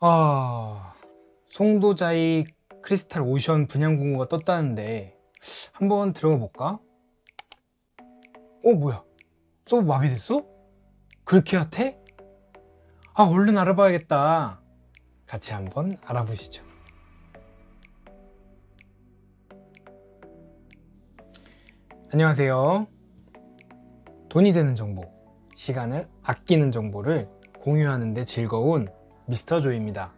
아, 송도자이 크리스탈 오션 분양 공고가 떴다는데 한번 들어가 볼까? 뭐야? 서버 마비됐어? 그렇게 핫해? 얼른 알아봐야겠다. 같이 한번 알아보시죠. 안녕하세요. 돈이 되는 정보, 시간을 아끼는 정보를 공유하는 데 즐거운 미스터 조이입니다.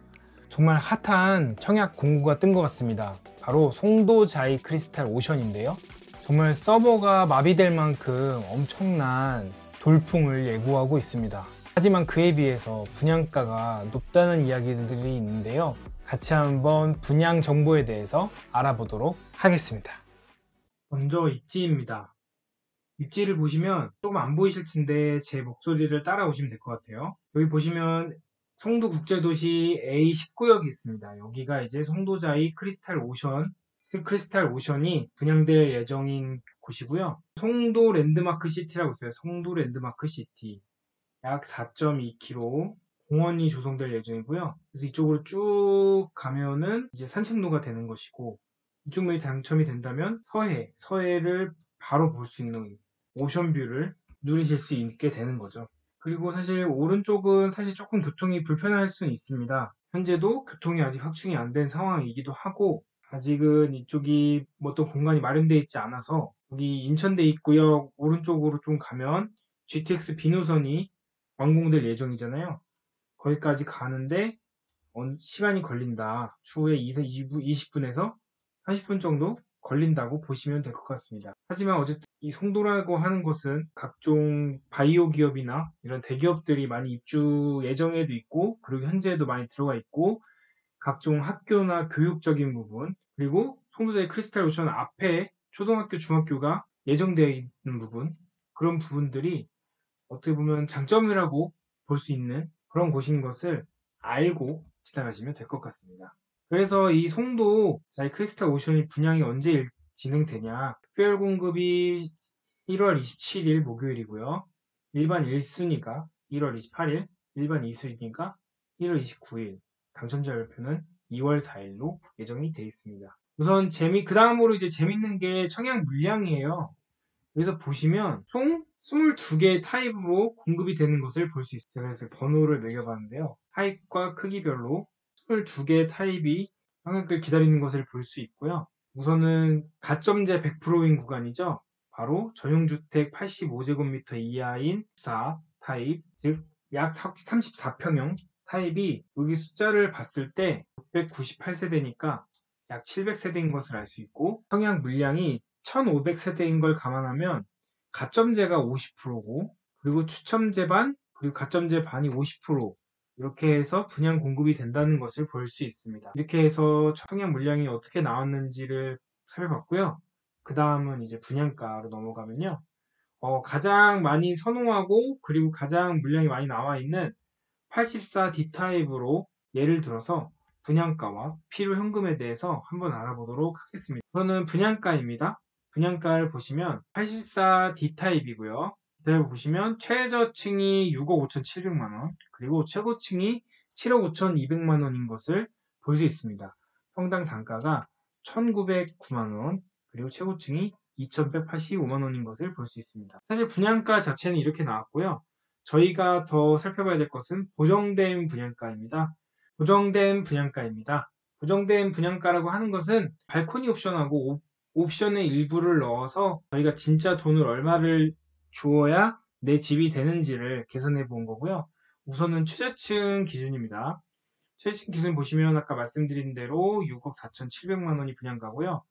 정말 핫한 청약 공고가 뜬 것 같습니다. 바로 송도자이 크리스탈 오션인데요. 정말 서버가 마비될 만큼 엄청난 돌풍을 예고하고 있습니다. 하지만 그에 비해서 분양가가 높다는 이야기들이 있는데요. 같이 한번 분양 정보에 대해서 알아보도록 하겠습니다. 먼저 입지입니다. 입지를 보시면 조금 안 보이실 텐데 제 목소리를 따라오시면 될 것 같아요. 여기 보시면 송도국제도시 A19역이 있습니다. 여기가 이제 송도자이 크리스탈 오션이 분양될 예정인 곳이고요. 송도 랜드마크 시티라고 있어요. 송도 랜드마크 시티. 약 4.2km 공원이 조성될 예정이고요. 그래서 이쪽으로 쭉 가면은 이제 산책로가 되는 것이고, 이쪽 면이 당첨이 된다면 서해를 바로 볼 수 있는 오션뷰를 누리실 수 있게 되는 거죠. 그리고 사실 오른쪽은 사실 조금 교통이 불편할 수는 있습니다. 현재도 교통이 아직 확충이 안 된 상황이기도 하고, 아직은 이쪽이 뭐 어떤 공간이 마련되어 있지 않아서, 여기 인천대 입구역 오른쪽으로 좀 가면 GTX 비노선이 완공될 예정이잖아요. 거기까지 가는데 시간이 걸린다. 추후에 20분에서 30분 정도 걸린다고 보시면 될 것 같습니다. 하지만 어쨌든 이 송도라고 하는 것은 각종 바이오 기업이나 이런 대기업들이 많이 입주 예정에도 있고, 그리고 현재에도 많이 들어가 있고, 각종 학교나 교육적인 부분, 그리고 송도자의 크리스탈 오션 앞에 초등학교, 중학교가 예정되어 있는 부분, 그런 부분들이 어떻게 보면 장점이라고 볼 수 있는 그런 곳인 것을 알고 지나가시면 될 것 같습니다. 그래서 이 송도 자이 크리스탈 오션이 분양이 언제 진행되냐. 특별 공급이 1월 27일 목요일이고요. 일반 1순위가 1월 28일, 일반 2순위가 1월 29일, 당첨자 발표는 2월 4일로 예정이 되어 있습니다. 우선 그 다음으로 이제 재밌는 게 청약 물량이에요. 여기서 보시면 총 22개의 타입으로 공급이 되는 것을 볼 수 있어요. 제가 그래서 번호를 매겨봤는데요. 타입과 크기별로 22개의 타입이 청약을 기다리는 것을 볼 수 있고요. 우선은 가점제 100%인 구간이죠. 바로 전용주택 85제곱미터 이하인 4 타입, 즉 약 34평형 타입이 여기 숫자를 봤을 때 698세대니까 약 700세대인 것을 알 수 있고, 청약 물량이 1500세대인 걸 감안하면 가점제가 50%고, 그리고 추첨제 반, 그리고 가점제 반이 50%, 이렇게 해서 분양 공급이 된다는 것을 볼 수 있습니다. 이렇게 해서 청약 물량이 어떻게 나왔는지를 살펴봤고요. 그 다음은 이제 분양가로 넘어가면요. 가장 많이 선호하고 그리고 가장 물량이 많이 나와 있는 84 D타입으로 예를 들어서 분양가와 필요 현금에 대해서 한번 알아보도록 하겠습니다. 우선은 분양가입니다. 분양가를 보시면 84 D타입이고요. D타입을 보시면 최저층이 6억 5,700만원, 그리고 최고층이 7억 5,200만원인 것을 볼 수 있습니다. 평당 단가가 1,909만원, 그리고 최고층이 2,185만원인 것을 볼 수 있습니다. 사실 분양가 자체는 이렇게 나왔고요. 저희가 더 살펴봐야 될 것은 보정된 분양가입니다. 보정된 분양가입니다. 보정된 분양가라고 하는 것은 발코니 옵션하고 옵션의 일부를 넣어서 저희가 진짜 돈을 얼마를 주어야 내 집이 되는지를 계산해 본 거고요. 우선은 최저층 기준입니다. 최저층 기준 보시면 아까 말씀드린 대로 6억 4,700만 원이 분양가고요.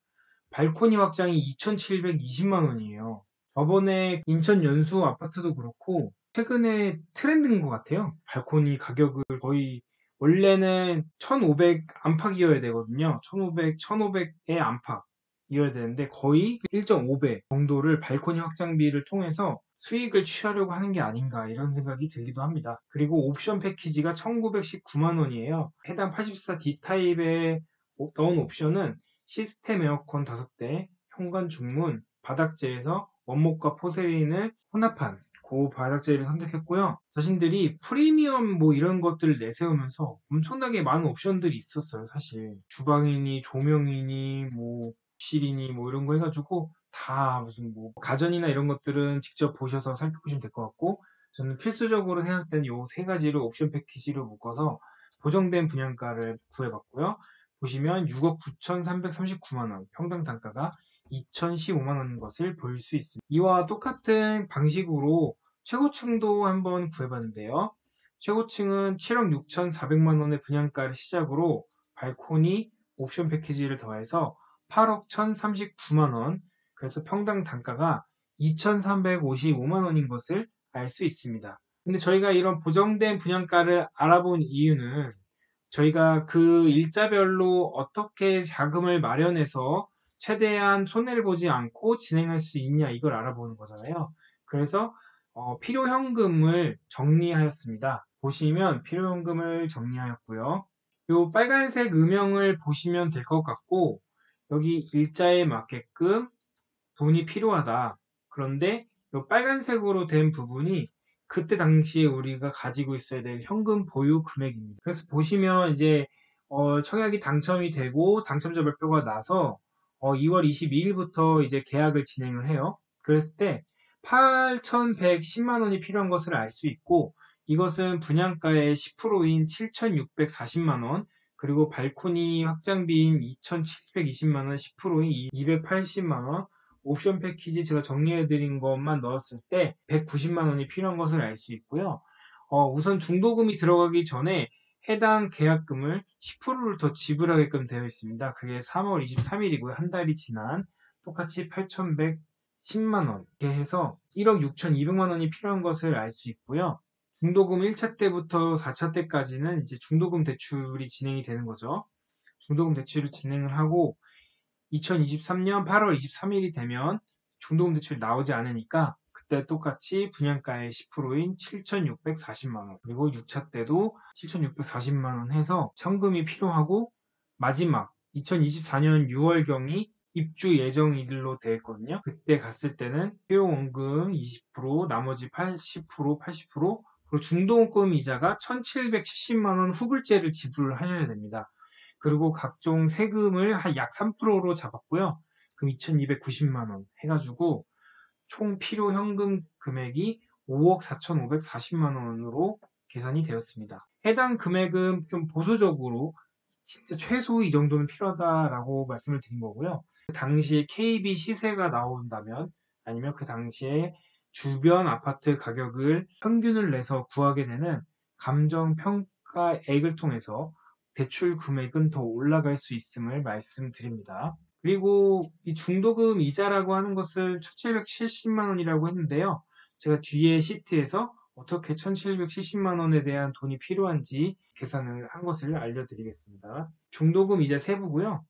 발코니 확장이 2,720만 원이에요. 저번에 인천 연수 아파트도 그렇고 최근에 트렌드인 것 같아요. 발코니 가격을 거의 원래는 1,500 안팎이어야 되거든요. 1,500의 안팎이어야 되는데 거의 1.5배 정도를 발코니 확장비를 통해서 수익을 취하려고 하는 게 아닌가 이런 생각이 들기도 합니다. 그리고 옵션 패키지가 1,919만 원이에요. 해당 84D 타입에 넣은 옵션은 시스템 에어컨 5대, 현관 중문, 바닥재에서 원목과 포세린을 혼합한 고발악제를 선택했고요. 자신들이 프리미엄 뭐 이런 것들을 내세우면서 엄청나게 많은 옵션들이 있었어요. 사실 주방이니 조명이니 뭐 실이니 뭐 이런 거 해가지고 다 무슨 뭐 가전이나 이런 것들은 직접 보셔서 살펴보시면 될 것 같고, 저는 필수적으로 생각된 요 세 가지를 옵션 패키지로 묶어서 보정된 분양가를 구해봤고요. 보시면 6억 9,339만 원, 평당 단가가 2,015만 원인 것을 볼 수 있습니다. 이와 똑같은 방식으로 최고층도 한번 구해봤는데요. 최고층은 7억 6,400만 원의 분양가를 시작으로 발코니 옵션 패키지를 더해서 8억 1,039만 원, 그래서 평당 단가가 2,355만 원인 것을 알 수 있습니다. 근데 저희가 이런 보정된 분양가를 알아본 이유는 저희가 그 일자별로 어떻게 자금을 마련해서 최대한 손해를 보지 않고 진행할 수 있냐 이걸 알아보는 거잖아요. 그래서 필요현금을 정리하였습니다. 보시면 필요현금을 정리하였고요. 이 빨간색 음영을 보시면 될 것 같고, 여기 일자에 맞게끔 돈이 필요하다. 그런데 이 빨간색으로 된 부분이 그때 당시에 우리가 가지고 있어야 될 현금 보유 금액입니다. 그래서 보시면 이제 청약이 당첨이 되고 당첨자 발표가 나서 2월 22일부터 이제 계약을 진행을 해요. 그랬을 때 8,110만 원이 필요한 것을 알 수 있고, 이것은 분양가의 10%인 7,640만 원, 그리고 발코니 확장비인 2,720만 원, 10%인 280만 원, 옵션 패키지 제가 정리해드린 것만 넣었을 때 190만 원이 필요한 것을 알 수 있고요. 우선 중도금이 들어가기 전에 해당 계약금을 10%를 더 지불하게끔 되어 있습니다. 그게 3월 23일이고요. 한 달이 지난 똑같이 8,110만 원 이렇게 해서 1억 6,200만 원이 필요한 것을 알 수 있고요. 중도금 1차 때부터 4차 때까지는 이제 중도금 대출이 진행이 되는 거죠. 중도금 대출을 진행을 하고 2023년 8월 23일이 되면 중도금 대출이 나오지 않으니까 그때 똑같이 분양가의 10%인 7,640만 원, 그리고 6차 때도 7,640만 원 해서 현금이 필요하고, 마지막 2024년 6월경이 입주 예정일로 되어 있거든요. 그때 갔을 때는 필요원금 20%, 나머지 80%, 그리고 중도금 이자가 1,770만 원 후불제를 지불을 하셔야 됩니다. 그리고 각종 세금을 한 약 3%로 잡았고요. 그럼 2,290만 원 해가지고 총 필요 현금 금액이 5억 4,540만 원으로 계산이 되었습니다. 해당 금액은 좀 보수적으로 진짜 최소 이 정도는 필요하다라고 말씀을 드린 거고요. 그 당시에 KB 시세가 나온다면, 아니면 그 당시에 주변 아파트 가격을 평균을 내서 구하게 되는 감정평가액을 통해서 대출 금액은 더 올라갈 수 있음을 말씀드립니다. 그리고 이 중도금 이자라고 하는 것을 1,770만 원이라고 했는데요. 제가 뒤에 시트에서 어떻게 1,770만 원에 대한 돈이 필요한지 계산을 한 것을 알려드리겠습니다. 중도금 이자 세부고요.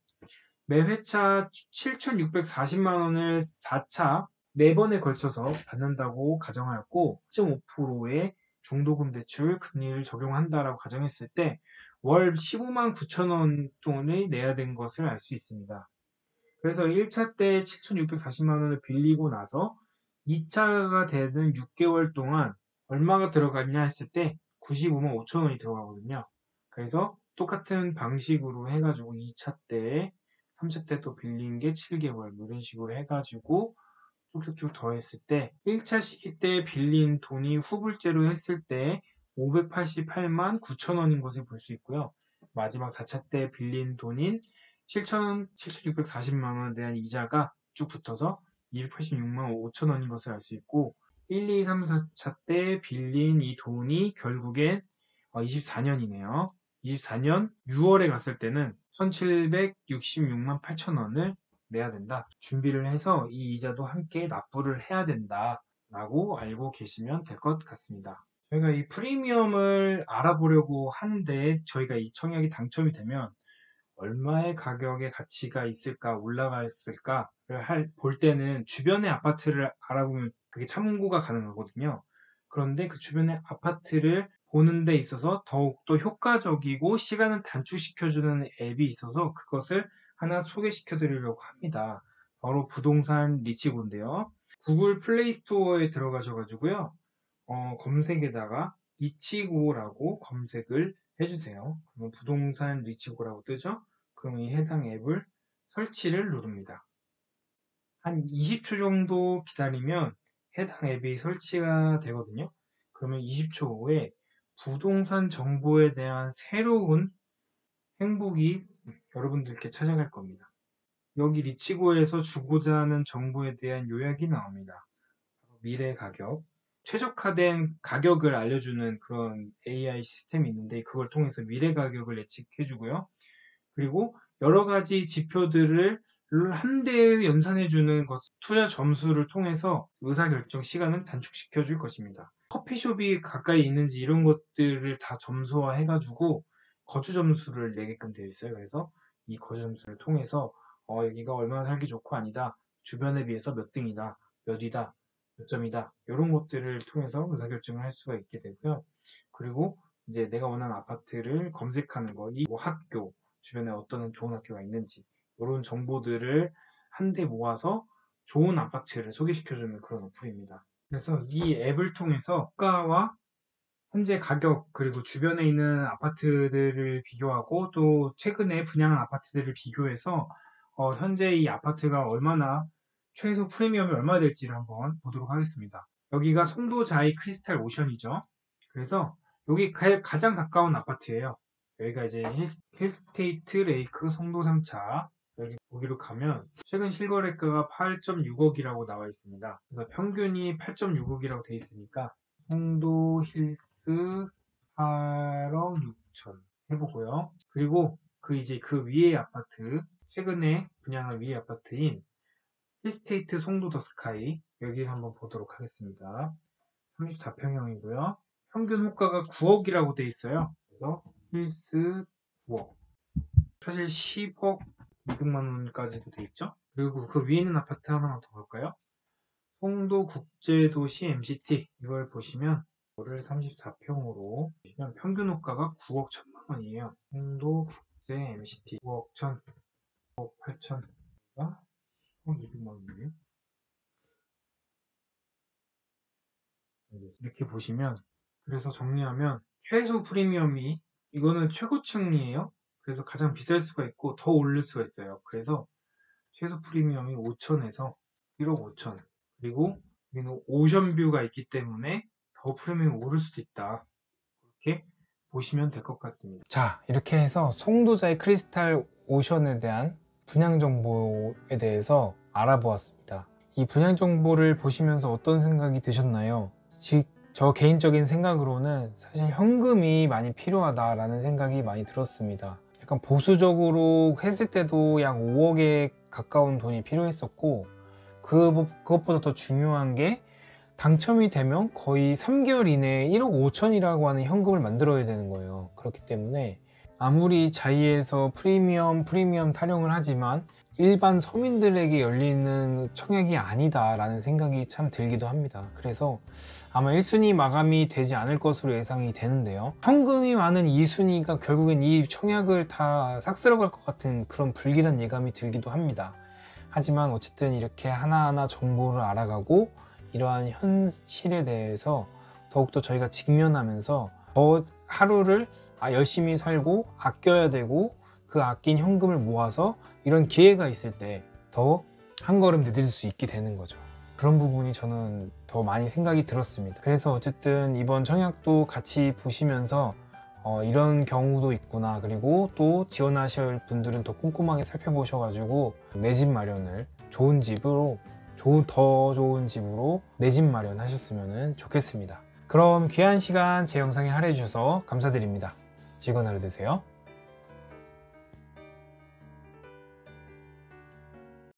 매 회차 7,640만 원을 4차 4번에 걸쳐서 받는다고 가정하였고, 1.5%의 중도금 대출 금리를 적용한다라고 가정했을 때 월 15만 9천 원 돈을 내야 된 것을 알 수 있습니다. 그래서 1차 때 7,640만 원을 빌리고 나서 2차가 되는 6개월 동안 얼마가 들어갔냐 했을 때 95만 5천 원이 들어가거든요. 그래서 똑같은 방식으로 해가지고 2차 때, 3차 때 또 빌린 게 7개월, 뭐 이런 식으로 해가지고 쭉쭉쭉 더했을 때 1차 시기 때 빌린 돈이 후불제로 했을 때 588만 9천 원인 것을 볼 수 있고요. 마지막 4차 때 빌린 돈인 7,640만 원에 대한 이자가 쭉 붙어서 286만 5천 원인 것을 알 수 있고, 1, 2, 3, 4차 때 빌린 이 돈이 결국엔 24년이네요. 24년 6월에 갔을 때는 1,766만 8천 원을 내야 된다. 준비를 해서 이 이자도 함께 납부를 해야 된다 라고 알고 계시면 될 것 같습니다. 저희가 이 프리미엄을 알아보려고 하는데, 저희가 이 청약이 당첨이 되면 얼마의 가격의 가치가 있을까, 올라갔을까를 볼 때는 주변의 아파트를 알아보면 그게 참고가 가능하거든요. 그런데 그 주변의 아파트를 보는 데 있어서 더욱더 효과적이고 시간을 단축시켜주는 앱이 있어서 그것을 하나 소개시켜 드리려고 합니다. 바로 부동산 리치고인데요. 구글 플레이 스토어에 들어가셔가지고요. 검색에다가 리치고라고 검색을 해주세요. 그러면 부동산 리치고라고 뜨죠? 그럼 이 해당 앱을 설치를 누릅니다. 한 20초 정도 기다리면 해당 앱이 설치가 되거든요. 그러면 20초 후에 부동산 정보에 대한 새로운 행복이 여러분들께 찾아갈 겁니다. 여기 리치고에서 주고자 하는 정보에 대한 요약이 나옵니다. 미래 가격, 최적화된 가격을 알려주는 그런 AI 시스템이 있는데 그걸 통해서 미래 가격을 예측해주고요. 그리고 여러 가지 지표들을 한데 연산해주는 것, 투자 점수를 통해서 의사결정 시간을 단축시켜 줄 것입니다. 커피숍이 가까이 있는지 이런 것들을 다 점수화해가지고 거주 점수를 내게끔 되어 있어요. 그래서 이 거주 점수를 통해서 여기가 얼마나 살기 좋고 아니다, 주변에 비해서 몇 등이다, 몇 위다, 몇 점이다, 이런 것들을 통해서 의사결정을 할 수가 있게 되고요. 그리고 이제 내가 원하는 아파트를 검색하는 거, 이 학교, 주변에 어떤 좋은 학교가 있는지 이런 정보들을 한데 모아서 좋은 아파트를 소개시켜주는 그런 어플입니다. 그래서 이 앱을 통해서 호가와 현재 가격 그리고 주변에 있는 아파트들을 비교하고 또 최근에 분양한 아파트들을 비교해서 현재 이 아파트가 얼마나 최소 프리미엄이 얼마 될지를 한번 보도록 하겠습니다. 여기가 송도자이 크리스탈 오션이죠. 그래서 여기 가장 가까운 아파트예요. 여기가 이제 힐스테이트 레이크 송도 3차 여기로 가면 최근 실거래가가 8.6억이라고 나와 있습니다. 그래서 평균이 8.6억이라고 돼 있으니까 송도 힐스 8억 6천 해보고요. 그리고 그 위에 아파트, 최근에 분양한 위에 아파트인 힐스테이트 송도 더 스카이 여기를 한번 보도록 하겠습니다. 34평형이고요. 평균 호가가 9억이라고 돼 있어요. 그래서 힐스 9억. 사실 10억 200만 원까지도 돼 있죠. 그리고 그 위에 있는 아파트 하나만 더 볼까요? 송도국제도시 MCT 이걸 보시면 이거를 34평으로 보시면 평균 호가가 9억 1천만 원이에요. 송도국제 MCT 9억 1천, 9억 8천, 10억 200만 원이에요. 이렇게 보시면, 그래서 정리하면 최소 프리미엄이 이거는 최고층이에요. 그래서 가장 비쌀 수가 있고 더 오를 수가 있어요. 그래서 최소 프리미엄이 5천에서 1억 5천, 그리고 여기는 오션뷰가 있기 때문에 더 프리미엄이 오를 수도 있다. 이렇게 보시면 될 것 같습니다. 자, 이렇게 해서 송도자의 크리스탈 오션에 대한 분양 정보에 대해서 알아보았습니다. 이 분양 정보를 보시면서 어떤 생각이 드셨나요? 즉, 저 개인적인 생각으로는 사실 현금이 많이 필요하다라는 생각이 많이 들었습니다. 약간 보수적으로 했을 때도 약 5억에 가까운 돈이 필요했었고, 그것보다 더 중요한 게 당첨이 되면 거의 3개월 이내에 1억 5천이라고 하는 현금을 만들어야 되는 거예요. 그렇기 때문에 아무리 자이에서 프리미엄 타령을 하지만 일반 서민들에게 열리는 청약이 아니다 라는 생각이 참 들기도 합니다. 그래서 아마 1순위 마감이 되지 않을 것으로 예상이 되는데요. 현금이 많은 2순위가 결국엔 이 청약을 다 싹쓸어갈 것 같은 그런 불길한 예감이 들기도 합니다. 하지만 어쨌든 이렇게 하나하나 정보를 알아가고 이러한 현실에 대해서 더욱더 저희가 직면하면서 더 하루를 열심히 살고 아껴야 되고 그 아낀 현금을 모아서 이런 기회가 있을 때 더 한 걸음 내딜 수 있게 되는 거죠. 그런 부분이 저는 더 많이 생각이 들었습니다. 그래서 어쨌든 이번 청약도 같이 보시면서 이런 경우도 있구나, 그리고 또 지원하실 분들은 더 꼼꼼하게 살펴보셔가지고 내 집 마련을 좋은 집으로 더 좋은 집으로 내 집 마련하셨으면 좋겠습니다. 그럼 귀한 시간 제 영상에 할애해 주셔서 감사드립니다. 즐거운 하루 되세요.